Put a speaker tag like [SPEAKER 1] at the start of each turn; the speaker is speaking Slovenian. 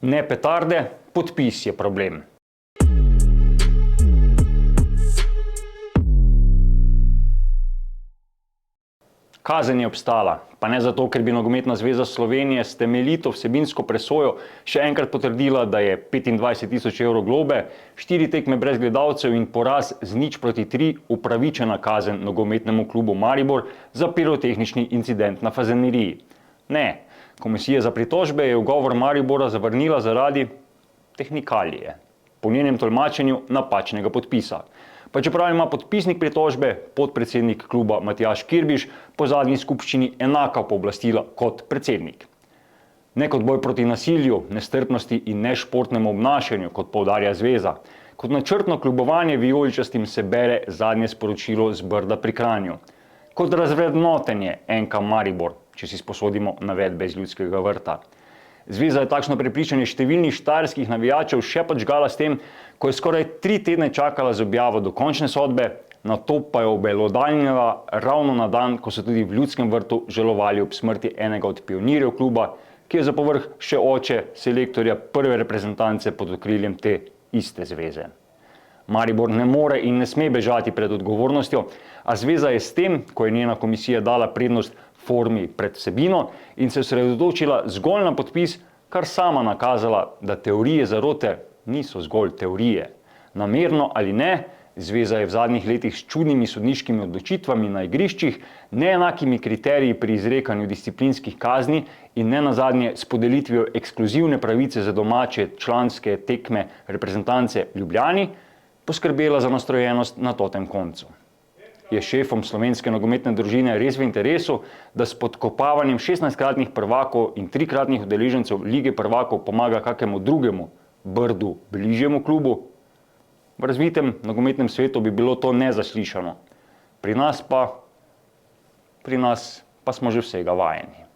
[SPEAKER 1] Ne petarde, podpis je problem. Kazen je obstala, pa ne zato, ker bi Nogometna zveza Slovenije s temeljito vsebinsko presojo še enkrat potrdila, da je 25.000 evrov globe, 4 tekme brez gledalcev in poraz z 0-3 upravičena kazen Nogometnemu klubu Maribor za pirotehnični incident na Fazaneriji. Ne, Komisija za pritožbe je ugovor Maribora zavrnila zaradi tehnikalije, po njenem tolmačenju napačnega podpisa. Pa čeprav ima podpisnik pritožbe, podpredsednik kluba Matjaž Kirbiš, po zadnji skupščini enaka pooblastila kot predsednik. Ne kot boj proti nasilju, nestrpnosti in nešportnemu obnašanju, kot poudarja zveza. Kot načrtno kljubovanje vijoličastim se bere zadnje sporočilo z Brda pri Kranju. Kot razvrednotenje NK Maribor, če si sposodimo navedbe iz Ljudskega vrta. Zveza je takšno prepričanje številnih štajerskih navijačev še podžgala s tem, ko je skoraj 3 tedne čakala z objavo dokončne sodbe, nato pa jo obelodanila ravno na dan, ko so tudi v Ljudskem vrtu žalovali ob smrti enega od pionirjev kluba, ki je za povrh še oče selektorja prve reprezentance pod okriljem te iste zveze. Maribor ne more in ne sme bežati pred odgovornostjo, a zveza je s tem, ko je njena komisija dala prednost formi pred vsebino in se osredotočila zgolj na podpis, kar sama nakazala, da teorije zarote niso zgolj teorije. Namerno ali ne, zveza je v zadnjih letih s čudnimi sodniškimi odločitvami na igriščih, neenakimi kriteriji pri izrekanju disciplinskih kazni in nenazadnje s podelitvijo ekskluzivne pravice za domače članske tekme reprezentance Ljubljani, poskrbela za nastrojenost na totem koncu. Je šefom slovenske nogometne družine res v interesu, da s podkopavanjem 16-kratnih prvakov in 3-kratnih udeležencev Lige prvakov pomaga kakemu drugemu, Brdu, bližjemu klubu? V razvitem nogometnem svetu bi bilo to nezaslišano. Pri nas pa smo že vsega vajeni.